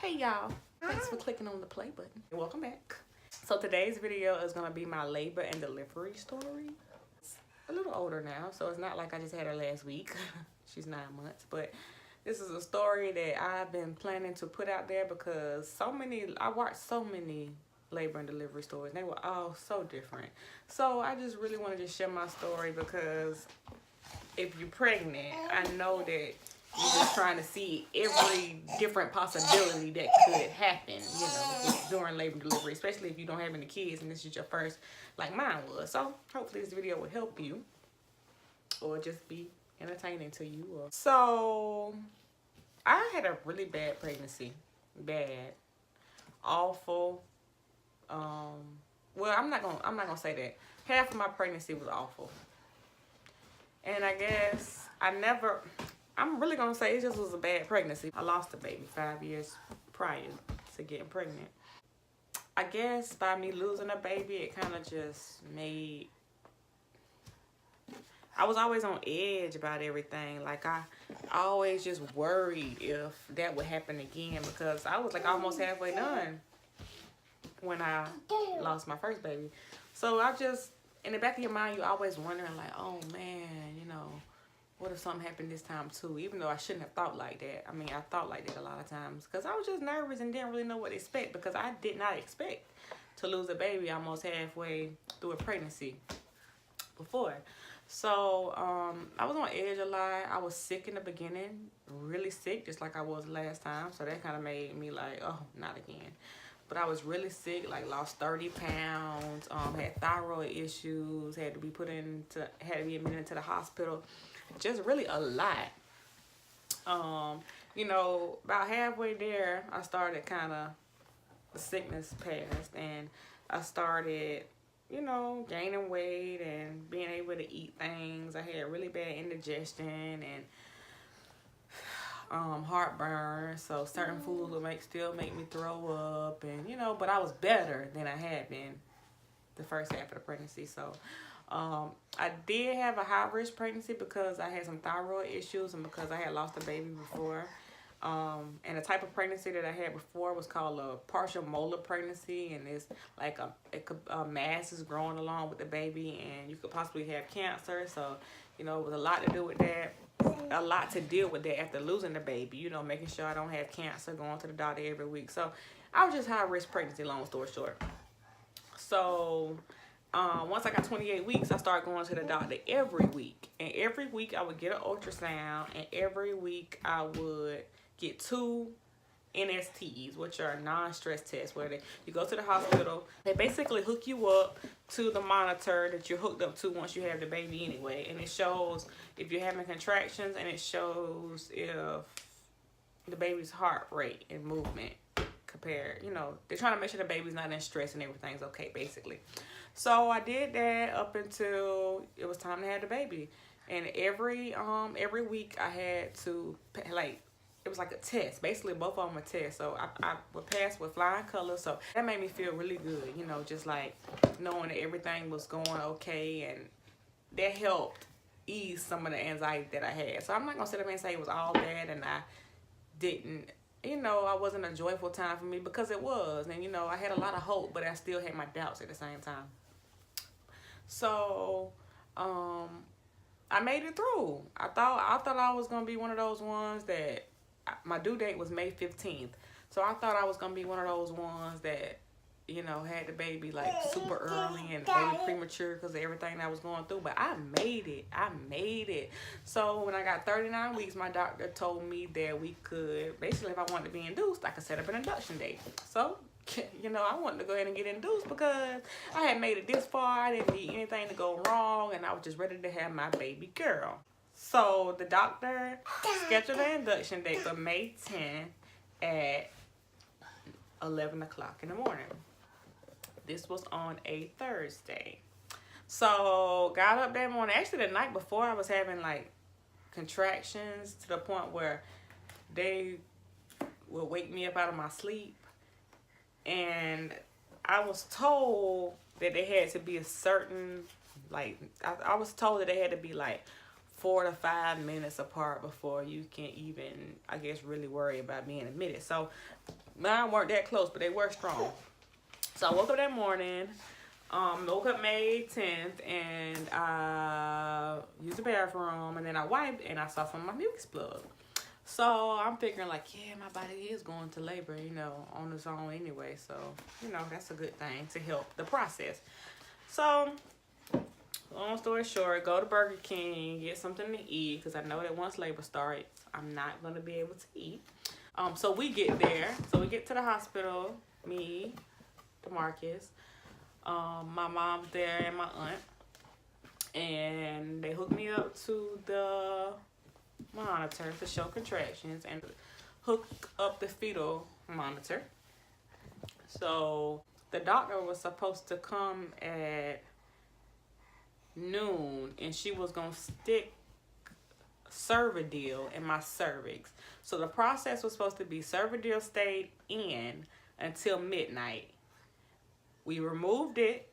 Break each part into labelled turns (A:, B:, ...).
A: Hey y'all, thanks for clicking on the play button. Welcome back. So today's video is gonna be my labor and delivery story. It's a little older now, so it's not like I just had her last week. She's 9 months, but this is a story that I've been planning to put out there because I watched so many labor and delivery stories. They were all so different. So I just really want to just share my story because if you're pregnant, I know that you're just trying to see every different possibility that could happen, you know, during labor and delivery, especially if you don't have any kids and this is your first, like mine was. So hopefully this video will help you or just be entertaining to you. So I had a really bad pregnancy. Bad. Awful. Well, I'm not gonna say that. Half of my pregnancy was awful. And I guess I'm really gonna say it just was a bad pregnancy. I lost a baby 5 years prior to getting pregnant. I guess by me losing a baby, it kind of just made, I was always on edge about everything. Like I always just worried if that would happen again because I was like almost halfway done when I lost my first baby. So I just, in the back of your mind, you're always wondering like, oh man, you know, what if something happened this time too? Even though I shouldn't have thought like that. I mean, I thought like that a lot of times because I was just nervous and didn't really know what to expect because I did not expect to lose a baby almost halfway through a pregnancy before. So I was on edge a lot. I was sick in the beginning, really sick, just like I was last time. So that kind of made me like, oh, not again. But I was really sick, like lost 30 pounds, had thyroid issues, had to be admitted into the hospital. Just really a lot. You know, about halfway there, I started the sickness passed and I started, you know, gaining weight and being able to eat things. I had really bad indigestion and heartburn, so certain foods would still make me throw up, and you know, but I was better than I had been the first half of the pregnancy. So I did have a high risk pregnancy because I had some thyroid issues and because I had lost a baby before. And the type of pregnancy that I had before was called a partial molar pregnancy, and it's like a mass is growing along with the baby, and you could possibly have cancer. So you know, it was a lot to do with that. A lot to deal with that after losing the baby, you know, making sure I don't have cancer, going to the doctor every week. So I was just high risk pregnancy, long story short. So once I got 28 weeks, I started going to the doctor every week. And every week I would get an ultrasound, and every week I would get 2 NSTs, which are non-stress tests, where you go to the hospital. They basically hook you up to the monitor that you're hooked up to once you have the baby anyway, and it shows if you're having contractions, and it shows if the baby's heart rate and movement compared, you know, they're trying to make sure the baby's not in stress and everything's okay, basically. So I did that up until it was time to have the baby, and every week I had to, like, it was like a test. Basically, both of them were tests. So I would pass with flying colors. So that made me feel really good, you know, just like knowing that everything was going okay. And that helped ease some of the anxiety that I had. So I'm not going to sit up and say it was all bad and I didn't, you know, I wasn't a joyful time for me, because it was. And, you know, I had a lot of hope, but I still had my doubts at the same time. So I made it through. I thought I was going to be one of those ones that, my due date was May 15th. So I thought I was going to be one of those ones that, you know, had the baby like super early and the baby premature because of everything I was going through. But I made it. I made it. So when I got 39 weeks, my doctor told me that we could, basically if I wanted to be induced, I could set up an induction date. So, you know, I wanted to go ahead and get induced because I had made it this far. I didn't need anything to go wrong, and I was just ready to have my baby girl. So the doctor scheduled an induction date for May 10th at 11 o'clock in the morning. This was on a Thursday. So got up that morning. Actually, the night before, I was having like contractions to the point where they would wake me up out of my sleep. And I was told that they had to be a certain, like, I was told that they had to be like 4 to 5 minutes apart before you can even, I guess, really worry about being admitted. So Mine weren't that close, but they were strong. So I woke up that morning. Woke up May 10th, and I used the bathroom, and then I wiped, and I saw some of my mucus plug. So I'm figuring like, yeah, my body is going to labor, you know, on its own anyway. So, you know, that's a good thing to help the process. So, long story short, go to Burger King, get something to eat, because I know that once labor starts, I'm not going to be able to eat. So we get there. So we get to the hospital, me, DeMarcus, my mom's there, and my aunt. And they hooked me up to the monitor to show contractions and hook up the fetal monitor. So the doctor was supposed to come at noon, and she was gonna stick Cervidil in my cervix. So the process was supposed to be Cervidil stayed in until midnight. We removed it.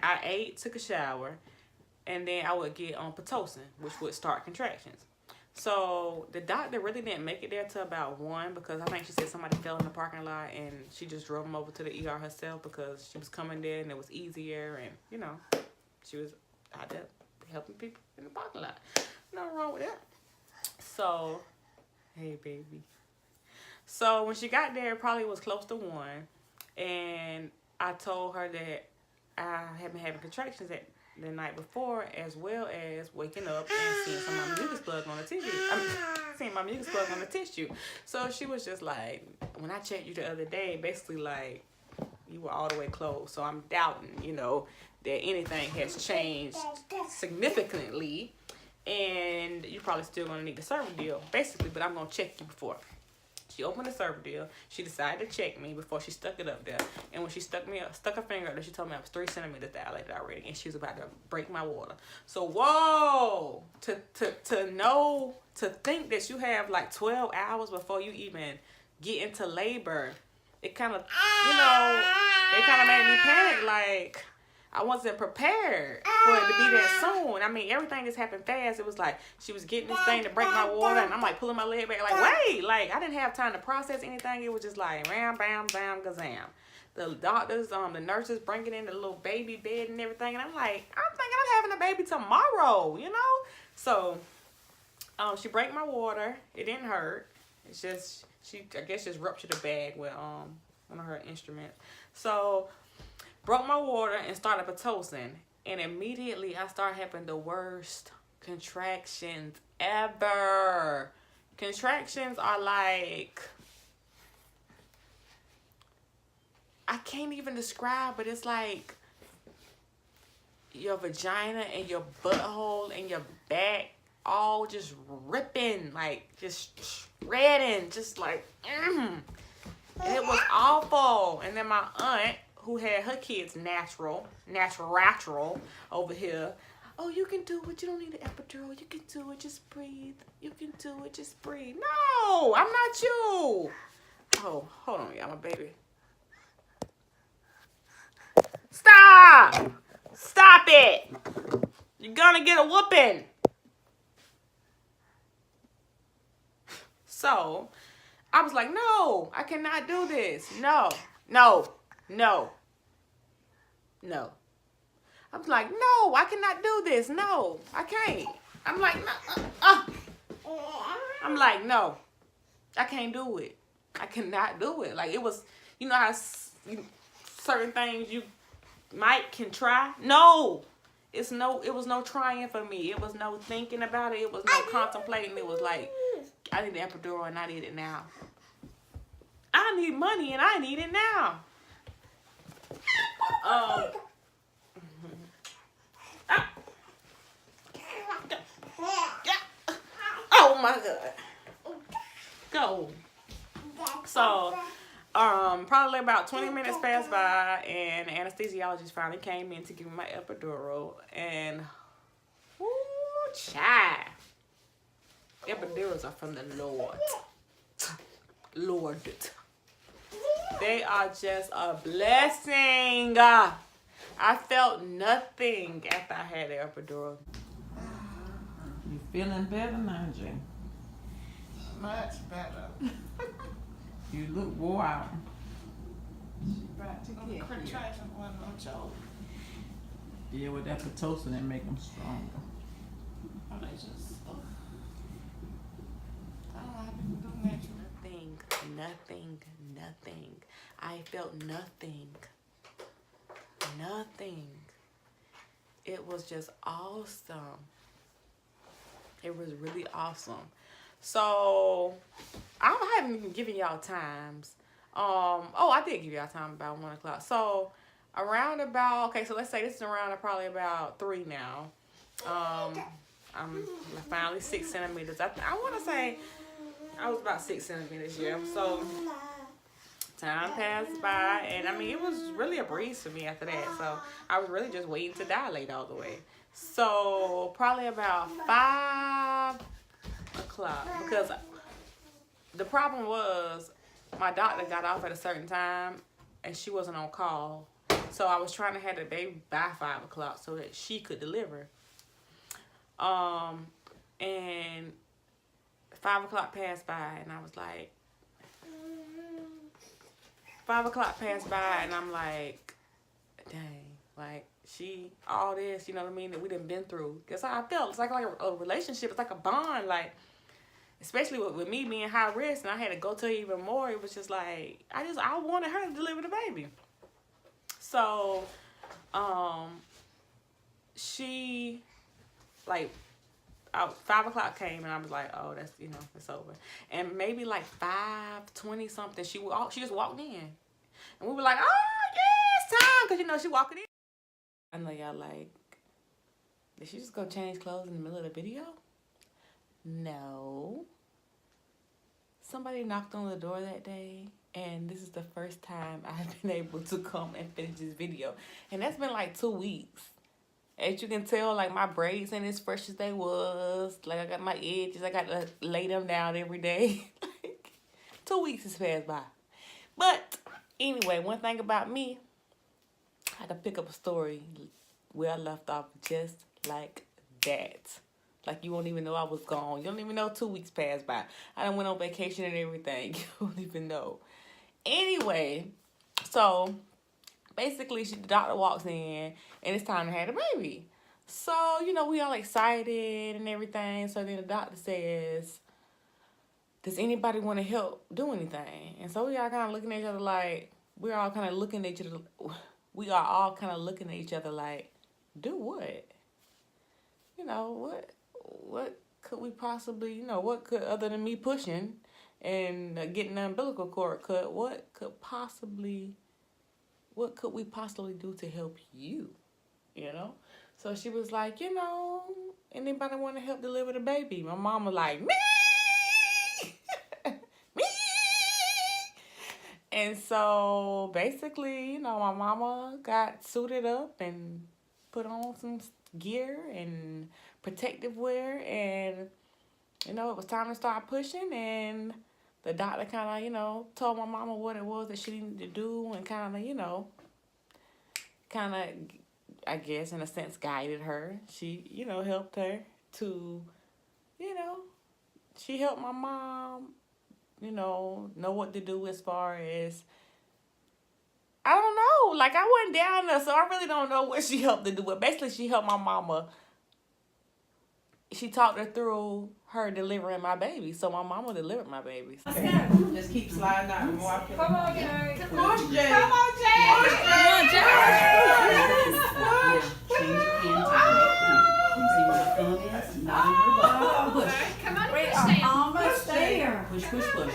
A: I ate, took a shower, and then I would get on Pitocin, which would start contractions. So the doctor really didn't make it there till about 1, because I think she said somebody fell in the parking lot, and she just drove them over to the ER herself because she was coming there and it was easier, and you know, she was out there helping people in the parking lot. Nothing wrong with that. So, hey baby. So when she got there, it probably was close to 1, and I told her that I had been having contractions the night before, as well as waking up and seeing some of my mucus plug on the tissue. Seeing my mucus plug on the tissue. So she was just like, when I checked you the other day, basically like, you were all the way closed. So I'm doubting, you know, that anything has changed significantly, and you're probably still gonna need the Cervidil, basically, but I'm gonna check you before. She opened the Cervidil. She decided to check me before she stuck it up there. And when she stuck her finger up there, she told me I was 3 centimeters dilated already, and she was about to break my water. So whoa, to think that you have like 12 hours before you even get into labor, it kind of, you know, it kind of made me panic. Like, I wasn't prepared for it to be that soon. I mean, everything just happened fast. It was like she was getting this thing to break my water, and I'm like pulling my leg back, like, wait, like I didn't have time to process anything. It was just like ram, bam, bam, gazam. The doctors, the nurses bringing in the little baby bed and everything, and I'm like, I'm thinking I'm having a baby tomorrow, you know? So, she broke my water. It didn't hurt. It's just she, I guess, just ruptured a bag with one of her instruments. So, broke my water and started Pitocin, and immediately I started having the worst contractions ever. Contractions are like, I can't even describe, but it's like your vagina and your butthole and your back all just ripping, like just shredding, just like, And it was awful. And then my aunt, who had her kids natural over here. Oh, you can do it. You don't need an epidural. You can do it. Just breathe. You can do it. Just breathe. No, I'm not you. Oh, hold on, y'all, my baby. Stop. Stop it. You're gonna get a whooping. So, I was like, no, I cannot do this. No. I was like, no, I cannot do this. No, I can't. I'm like, no. I'm like, no, I can't do it. I cannot do it. Like, it was, you know how certain things you can try? No. It was no trying for me. It was no thinking about it. It was no contemplating. It was like, I need the epidural and I need it now. I need money and I need it now. Oh my God. Go. So, probably about 20 minutes passed by, and the anesthesiologist finally came in to give me my epidural, and whoo, child. Epidurals are from the Lord. Lord. They are just a blessing. I felt nothing after I had the epidural.
B: You feeling better now, Jay?
C: Much better.
B: You look wore out. Yeah, with that Pitocin, that make them stronger.
C: Oh, they just, I don't know how people do natural.
A: Nothing. I felt nothing. It was just awesome. It was really awesome. So, I haven't even given y'all times. I did give y'all time about 1 o'clock. So, around about, okay, so let's say this is around probably about 3 now. I'm finally 6 centimeters. I want to say I was about 6 centimeters, yeah. So, time passed by, and I mean, it was really a breeze for me after that. So, I was really just waiting to dilate all the way. So, probably about 5 o'clock, because the problem was my doctor got off at a certain time, and she wasn't on call. So, I was trying to have the baby by 5 o'clock so that she could deliver. And 5 o'clock passed by, and I was like, 5 o'clock passed by, and I'm like, dang, like, all this, you know what I mean, that we done been through. That's how I felt. It's like a relationship. It's like a bond, like, especially with me being high risk, and I had to go to her even more. It was just like, I wanted her to deliver the baby. So, she, like, 5 o'clock came, and I was like, oh, that's, it's over. And maybe like 5:20 something, she just walked in. And we were like, oh, yeah, it's time. Because, she walking in. I know y'all like, did she just go change clothes in the middle of the video? No. Somebody knocked on the door that day, and this is the first time I've been able to come and finish this video. And that's been like 2 weeks. As you can tell, like, my braids ain't as fresh as they was. Like, I got my edges. I got to lay them down every day. Like, 2 weeks has passed by. But, anyway, one thing about me, I had to pick up a story where I left off just like that. Like, you won't even know I was gone. You don't even know 2 weeks passed by. I done went on vacation and everything. You don't even know. Anyway, so basically, the doctor walks in, and it's time to have the baby. So, we all excited and everything. So then the doctor says, does anybody want to help do anything? And so we all kind of looking at each other like, we are all kind of looking at each other like, do what? What could we possibly, what could, other than me pushing and getting the umbilical cord cut, what could we possibly do to help you? So she was like, anybody want to help deliver the baby? My mom was like, me! Me! And so basically, my mama got suited up and put on some gear and protective wear, and, it was time to start pushing, and the doctor kind of, told my mama what it was that she needed to do, and kind of, I guess, in a sense, guided her. She, helped her to, she helped my mom, know what to do as far as, I don't know, like, I wasn't down there, so I really don't know what she helped to do, but basically she helped my mama. She talked her through her delivering my baby, so my mama delivered my baby.
B: Let's go. Just keep sliding out. Come on, Jay. Push, Jay. Come on, Jay. Push, Jay. Push.
D: Change your hands on it. See where my thumb is? Not in your butt. Push.
E: Come on,
B: We
E: push
B: are
E: down.
B: almost there.
D: Push, push, push.
B: Push.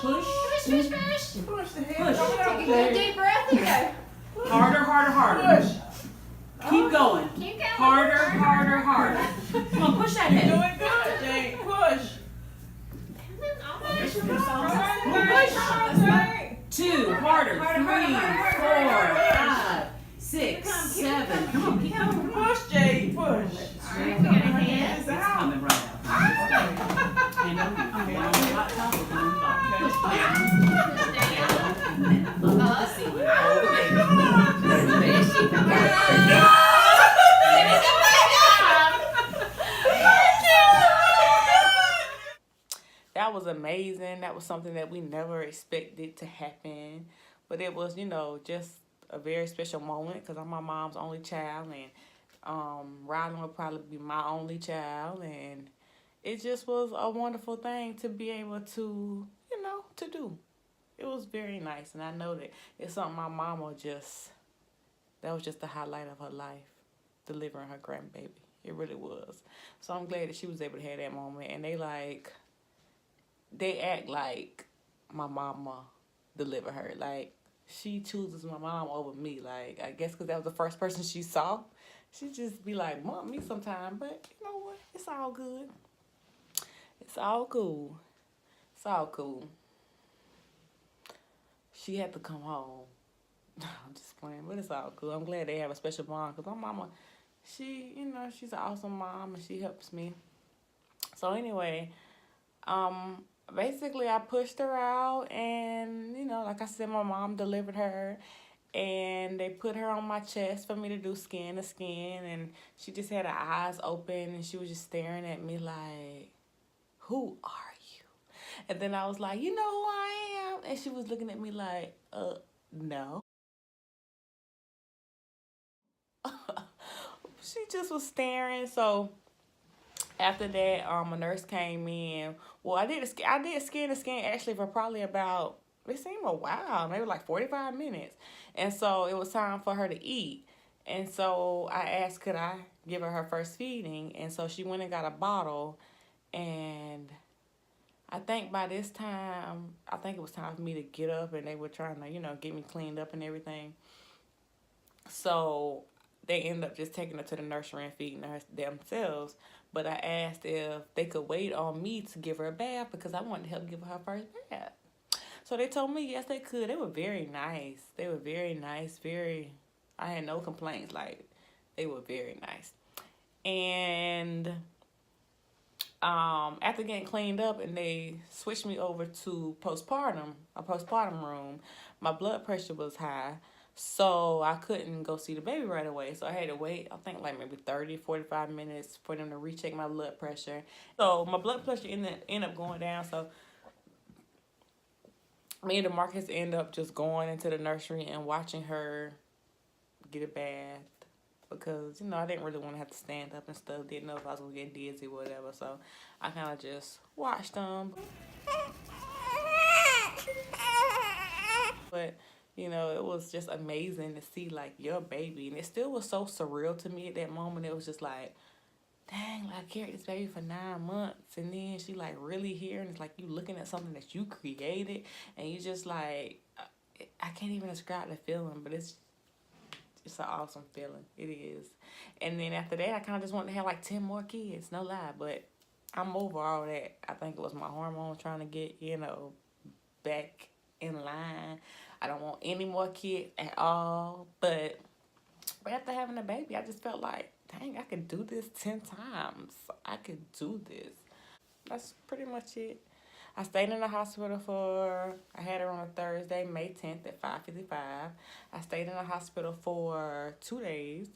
D: Push.
E: Push, push, push.
B: Push the head.
D: Push.
E: Take a good deep breath and go.
D: Harder, harder, harder.
B: Push.
D: Keep going.
E: Keep going.
D: Harder, harder, harder. Come on, push that
B: You're
D: head.
B: doing good, Jay. Push.
D: Push.
B: Push. Jay.
D: 2, harder. 3, 4, 5, 6, 7. Come on, keep going.
B: Push, Jay. Push.
E: Alright, we got a hand.
D: It's coming right out. Hand on you. Hand on your hot top or on your bottom. Push down.
E: Push down.
D: And then up to the ceiling. Hold the baby.
E: There she comes.
A: That was amazing. That was was something that we never expected to happen. But it was, you know, just a very special moment because I'm my mom's only child, and Rylan will probably be my only child, and it just was a wonderful thing to be able to, you know, to do. It was very nice, and I know that it's something my mama that was just the highlight of her life, delivering her grandbaby. It really was. So I'm glad that she was able to have that moment, and they act like my mama delivered her. Like, she chooses my mom over me. Like, I guess because that was the first person she saw. She just be like, Mom, me sometime. But you know what? It's all good. It's all cool. It's all cool. She had to come home. I'm just playing, but it's all cool. I'm glad they have a special bond because my mama, she, you know, she's an awesome mom and she helps me. So anyway, basically I pushed her out, and, you know, like I said, my mom delivered her, and they put her on my chest for me to do skin to skin, and she just had her eyes open, and she was just staring at me like, who are you? And then I was like, you know who I am? And she was looking at me like, no. She just was staring. So after that, a nurse came in. Well, I did skin to skin actually for probably about, it seemed a while, maybe like 45 minutes. And so it was time for her to eat. And so I asked, could I give her first feeding? And so she went and got a bottle. And I think by this time, I think it was time for me to get up, and they were trying to, you know, get me cleaned up and everything. So they ended up just taking her to the nursery and feeding her themselves. But I asked if they could wait on me to give her a bath because I wanted to help give her first bath. So they told me yes, they could. They were very nice. They were very nice. I had no complaints. Like, they were very nice. And after getting cleaned up and they switched me over to a postpartum room, my blood pressure was high. So I couldn't go see the baby right away. So I had to wait, I think like maybe 30, 45 minutes for them to recheck my blood pressure. So my blood pressure ended up going down. So me and DeMarcus ended up just going into the nursery and watching her get a bath. Because, you know, I didn't really want to have to stand up and stuff. Didn't know if I was going to get dizzy or whatever. So I kind of just watched them. But, you know, it was just amazing to see, like, your baby. And it still was so surreal to me at that moment. It was just like, dang, like, I carried this baby for 9 months. And then she, like, really here. And it's like you looking at something that you created. And you just, like, I can't even describe the feeling. But it's an awesome feeling. It is. And then after that, I kind of just wanted to have, like, 10 more kids. No lie. But I'm over all that. I think it was my hormones trying to get, you know, back in line. I don't want any more kids at all. But after having a baby, I just felt like, dang, I could do this 10 times. I could do this. That's pretty much it. I stayed in the hospital I had her on a Thursday, May 10th at 5:55. I stayed in the hospital for 2 days.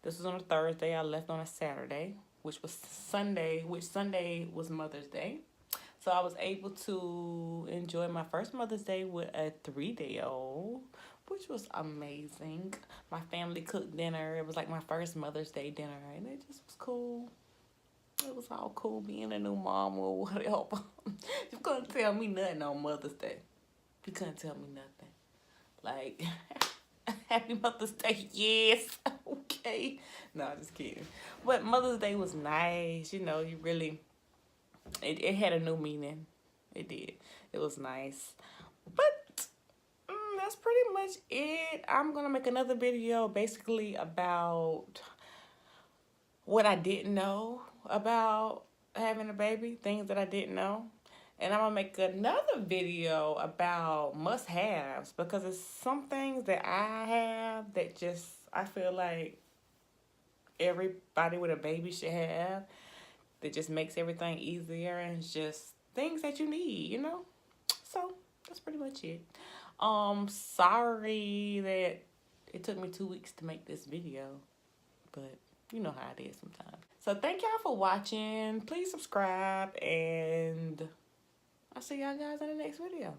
A: This was on a Thursday. I left on a Saturday, which Sunday was Mother's Day. So I was able to enjoy my first Mother's Day with a 3-day-old, which was amazing. My family cooked dinner. It was like my first Mother's Day dinner, and it just was cool. It was all cool being a new mom or whatever. You couldn't tell me nothing on Mother's Day. You couldn't tell me nothing. Like, Happy Mother's Day, yes. Okay. No, just kidding. But Mother's Day was nice. You know, you really, it had a new meaning. It did. It was nice. But that's pretty much it. I'm going to make another video basically about what I didn't know about having a baby, things that I didn't know. And I'm going to make another video about must-haves because it's some things that I have that just, I feel like everybody with a baby should have that just makes everything easier, and it's just things that you need, you know? So, that's pretty much it. Sorry that it took me 2 weeks to make this video, but you know how it is sometimes. So thank y'all for watching. Please subscribe, and I'll see y'all guys in the next video.